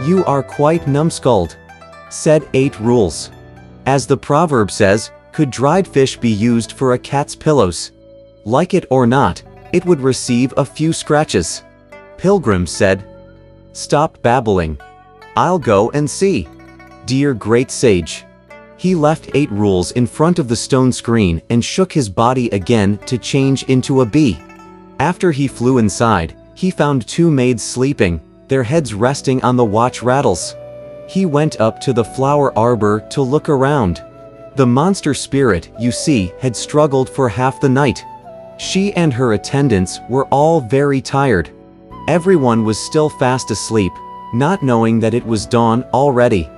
"You are quite numbskulled," said 8 Rules. "As the proverb says, could dried fish be used for a cat's pillows? Like it or not, it would receive a few scratches." Pilgrim said, "Stop babbling. I'll go and see. Dear great sage." He left 8 Rules in front of the stone screen and shook his body again to change into a bee. After he flew inside, he found 2 maids sleeping, their heads resting on the watch rattles. He went up to the flower arbor to look around. The monster spirit, you see, had struggled for half the night. She and her attendants were all very tired. Everyone was still fast asleep, not knowing that it was dawn already.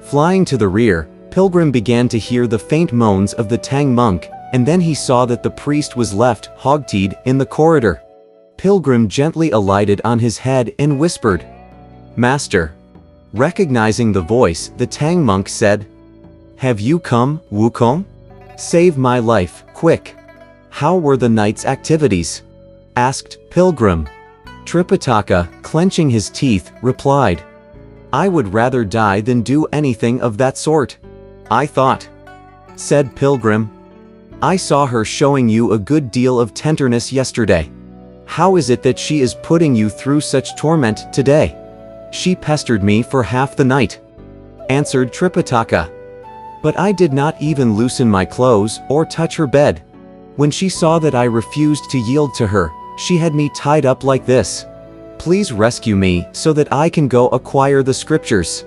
Flying to the rear, Pilgrim began to hear the faint moans of the Tang monk, and then he saw that the priest was left hog-tied in the corridor. Pilgrim gently alighted on his head and whispered, "Master." Recognizing the voice, the Tang monk said, "Have you come, Wukong? Save my life, quick." "How were the night's activities?" asked Pilgrim. Tripitaka, clenching his teeth, replied, "I would rather die than do anything of that sort." "I thought," said Pilgrim. "I saw her showing you a good deal of tenderness yesterday. How is it that she is putting you through such torment today?" "She pestered me for half the night," answered Tripitaka. "But I did not even loosen my clothes or touch her bed. When she saw that I refused to yield to her, she had me tied up like this. Please rescue me so that I can go acquire the scriptures."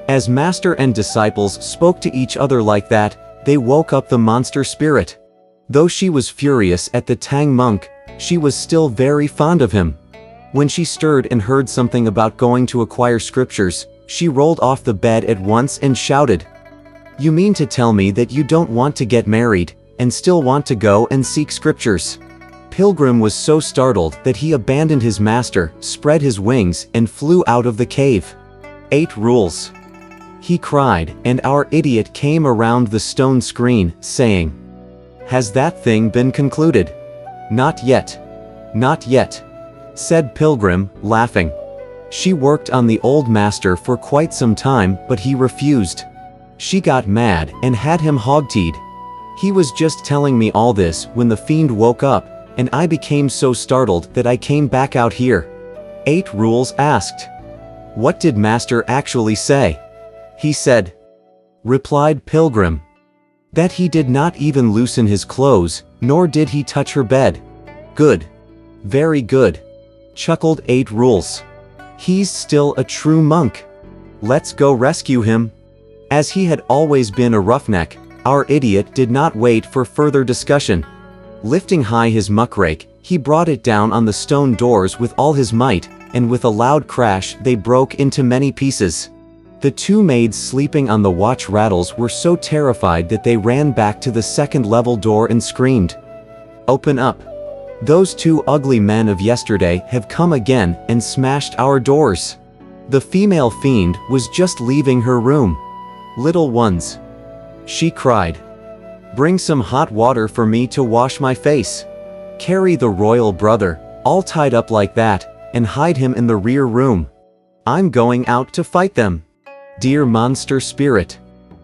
As master and disciples spoke to each other like that, they woke up the monster spirit. Though she was furious at the Tang monk, she was still very fond of him. When she stirred and heard something about going to acquire scriptures, she rolled off the bed at once and shouted, "You mean to tell me that you don't want to get married, and still want to go and seek scriptures?" Pilgrim was so startled that he abandoned his master, spread his wings, and flew out of the cave. 8 Rules, he cried, and our idiot came around the stone screen, saying, "Has that thing been concluded?" "Not yet. Not yet," said Pilgrim, laughing. "She worked on the old master for quite some time, but he refused. She got mad and had him hog-tied. He was just telling me all this when the fiend woke up, and I became so startled that I came back out here." 8 Rules asked, "What did master actually say?" "He said," replied Pilgrim, "that he did not even loosen his clothes, nor did he touch her bed." "Good. Very good," chuckled 8 Rules. "He's still a true monk. Let's go rescue him." As he had always been a roughneck, our idiot did not wait for further discussion. Lifting high his muckrake, he brought it down on the stone doors with all his might, and with a loud crash they broke into many pieces. The 2 maids sleeping on the watch rattles were so terrified that they ran back to the second-level door and screamed, "Open up! Those 2 ugly men of yesterday have come again and smashed our doors." The female fiend was just leaving her room. "Little ones," she cried, "bring some hot water for me to wash my face. Carry the royal brother, all tied up like that, and hide him in the rear room. I'm going out to fight them. Dear monster spirit."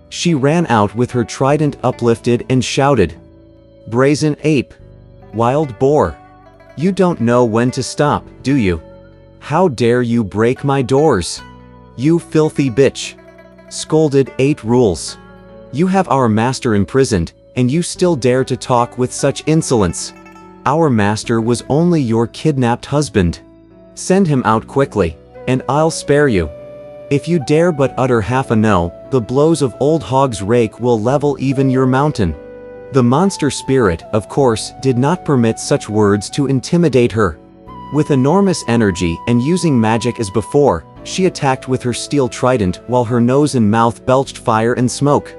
She ran out with her trident uplifted and shouted, "Brazen ape! Wild boar! You don't know when to stop, do you? How dare you break my doors? You filthy bitch!" scolded 8 Rules. "You have our master imprisoned, and you still dare to talk with such insolence. Our master was only your kidnapped husband. Send him out quickly, and I'll spare you. If you dare but utter half a no, the blows of old Hog's rake will level even your mountain." The monster spirit, of course, did not permit such words to intimidate her. With enormous energy and using magic as before, she attacked with her steel trident while her nose and mouth belched fire and smoke.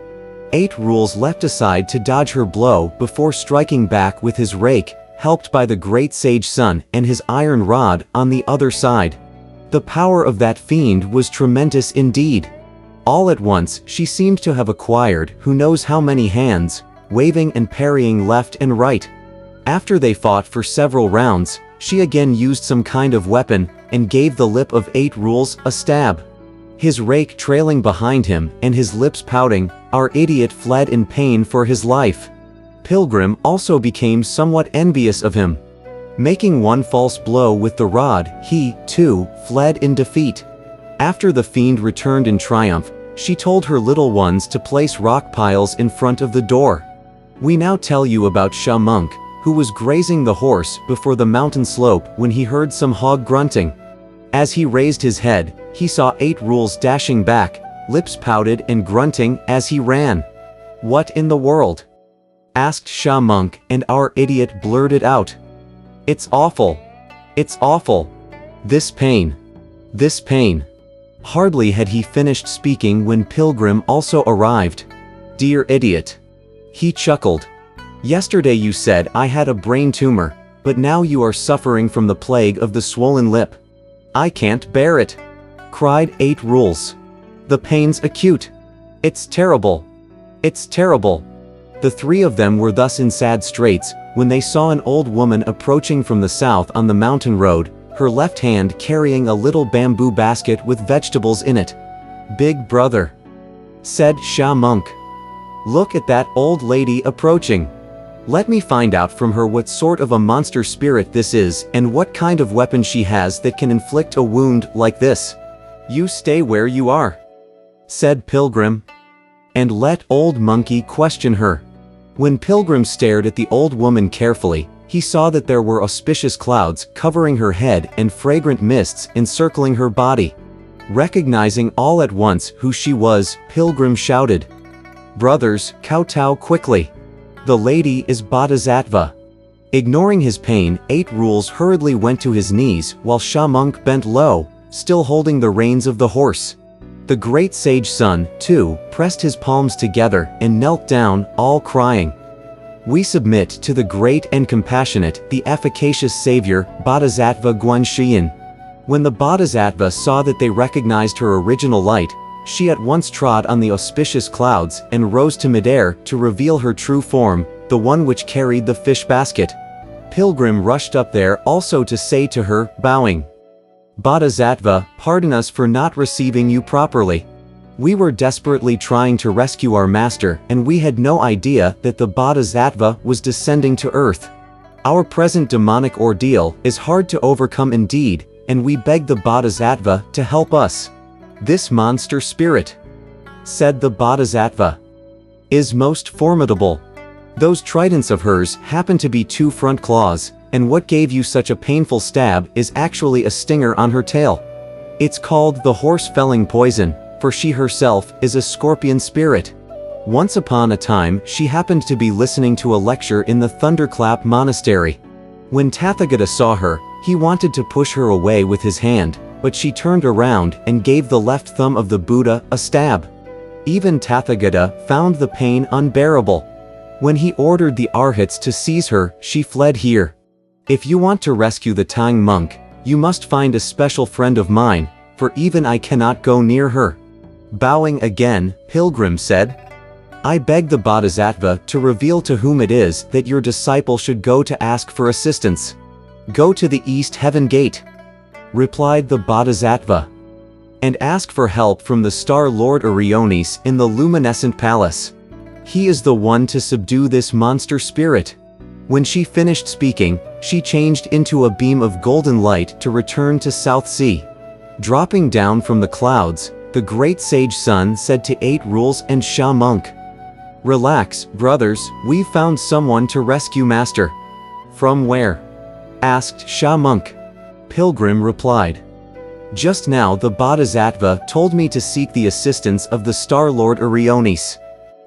8 Rules leapt aside to dodge her blow before striking back with his rake, helped by the great sage Sun and his iron rod on the other side. The power of that fiend was tremendous indeed. All at once she seemed to have acquired who knows how many hands, waving and parrying left and right. After they fought for several rounds, she again used some kind of weapon, and gave the lip of 8 Rules a stab. His rake trailing behind him and his lips pouting, our idiot fled in pain for his life. Pilgrim also became somewhat envious of him. Making one false blow with the rod, he, too, fled in defeat. After the fiend returned in triumph, she told her little ones to place rock piles in front of the door. We now tell you about Shamunk, who was grazing the horse before the mountain slope when he heard some hog grunting. As he raised his head, he saw 8 Rules dashing back, lips pouted and grunting as he ran. "What in the world?" asked Shamunk, and our idiot blurted out. "It's awful. It's awful. This pain. This pain." Hardly had he finished speaking when Pilgrim also arrived. "Dear idiot," he chuckled. "Yesterday you said I had a brain tumor, but now you are suffering from the plague of the swollen lip. I can't bear it," cried 8 Rules. "The pain's acute. It's terrible. It's terrible." The 3 of them were thus in sad straits, when they saw an old woman approaching from the south on the mountain road, her left hand carrying a little bamboo basket with vegetables in it. "Big brother," said Shamunk. "Look at that old lady approaching. Let me find out from her what sort of a monster spirit this is and what kind of weapon she has that can inflict a wound like this." "You stay where you are," said Pilgrim, "and let Old Monkey question her." When Pilgrim stared at the old woman carefully, he saw that there were auspicious clouds covering her head and fragrant mists encircling her body. Recognizing all at once who she was, Pilgrim shouted, "Brothers, kowtow quickly. The lady is Bodhisattva." Ignoring his pain, 8 Rules hurriedly went to his knees while Shamunk bent low, still holding the reins of the horse. The great sage son, too, pressed his palms together and knelt down, all crying, "We submit to the great and compassionate, the efficacious savior, Bodhisattva Guanxian." When the Bodhisattva saw that they recognized her original light, she at once trod on the auspicious clouds and rose to midair to reveal her true form, the one which carried the fish basket. Pilgrim rushed up there also to say to her, bowing, "Bodhisattva, pardon us for not receiving you properly. We were desperately trying to rescue our master, and we had no idea that the Bodhisattva was descending to earth. Our present demonic ordeal is hard to overcome indeed, and we beg the Bodhisattva to help us. This monster spirit," said the Bodhisattva, "is most formidable. Those tridents of hers happen to be 2 front claws, and what gave you such a painful stab is actually a stinger on her tail. It's called the horse-felling poison, for she herself is a scorpion spirit. Once upon a time she happened to be listening to a lecture in the Thunderclap Monastery. When Tathagata saw her, he wanted to push her away with his hand, but she turned around and gave the left thumb of the Buddha a stab. Even Tathagata found the pain unbearable. When he ordered the Arhats to seize her, she fled here. If you want to rescue the Tang monk, you must find a special friend of mine, for even I cannot go near her." Bowing again, Pilgrim said, "I beg the Bodhisattva to reveal to whom it is that your disciple should go to ask for assistance." "Go to the East Heaven Gate," replied the Bodhisattva, "and ask for help from the Star Lord Orionis in the Luminescent Palace. He is the one to subdue this monster spirit." When she finished speaking, she changed into a beam of golden light to return to South Sea. Dropping down from the clouds, the great sage sun said to 8 Rules and Shamunk, "Relax, brothers, we've found someone to rescue Master." "From where?" asked Shamunk. Pilgrim replied, "Just now the Bodhisattva told me to seek the assistance of the Star Lord Orionis.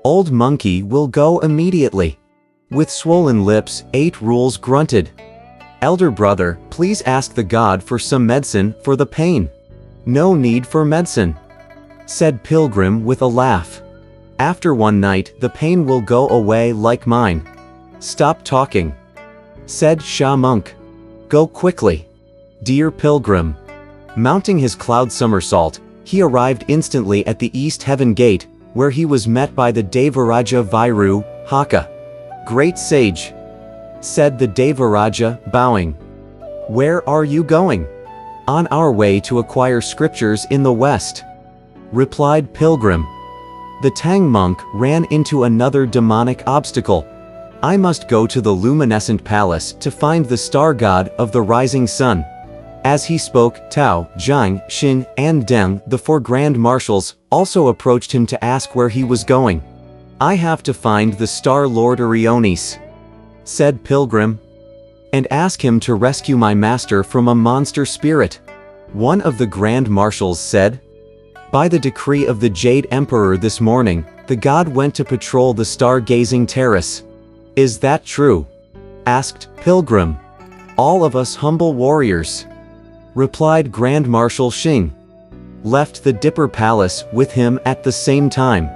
Old Monkey will go immediately." With swollen lips, 8 Rules grunted, "Elder brother, please ask the god for some medicine for the pain." "No need for medicine," said Pilgrim with a laugh. "After one night the pain will go away like mine." "Stop talking," said Shamunk. "Go quickly." Dear Pilgrim. Mounting his cloud somersault, he arrived instantly at the East Heaven Gate, where he was met by the Devaraja Vairu, Haka. "Great sage," said the Devaraja, bowing. "Where are you going?" "On our way to acquire scriptures in the West." replied Pilgrim. The Tang monk ran into another demonic obstacle. I must go to the luminescent palace to find the star god of the rising sun. As he spoke, Tao, Zhang, Xin, and Deng, the four grand marshals, also approached him to ask where he was going. I have to find the Star Lord Orionis, said Pilgrim, and ask him to rescue my master from a monster spirit. One of the grand marshals said, by the decree of the Jade Emperor this morning, the god went to patrol the star-gazing terrace. Is that true? Asked Pilgrim. All of us humble warriors, replied Grand Marshal Xing, left the Dipper Palace with him at the same time.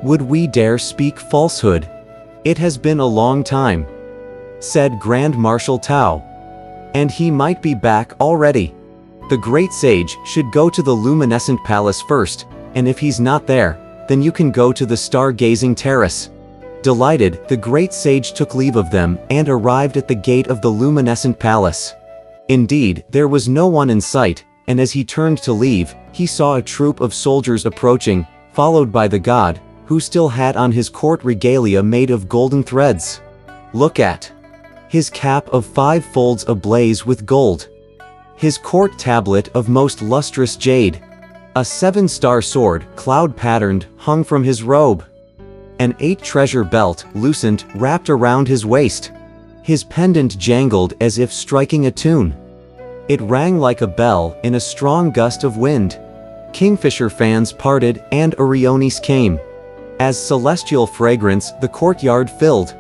Would we dare speak falsehood? It has been a long time, said Grand Marshal Tao. And he might be back already. The great sage should go to the luminescent palace first, and if he's not there, then you can go to the star-gazing terrace. Delighted, the great sage took leave of them and arrived at the gate of the luminescent palace. Indeed, there was no one in sight, and as he turned to leave, he saw a troop of soldiers approaching, followed by the god, who still had on his court regalia made of golden threads. Look at his cap of 5 folds ablaze with gold, his court tablet of most lustrous jade, a 7-star sword, cloud-patterned, hung from his robe, an 8-treasure belt, loosened, wrapped around his waist. His pendant jangled as if striking a tune. It rang like a bell in a strong gust of wind. Kingfisher fans parted and Orionis came. As celestial fragrance the courtyard filled.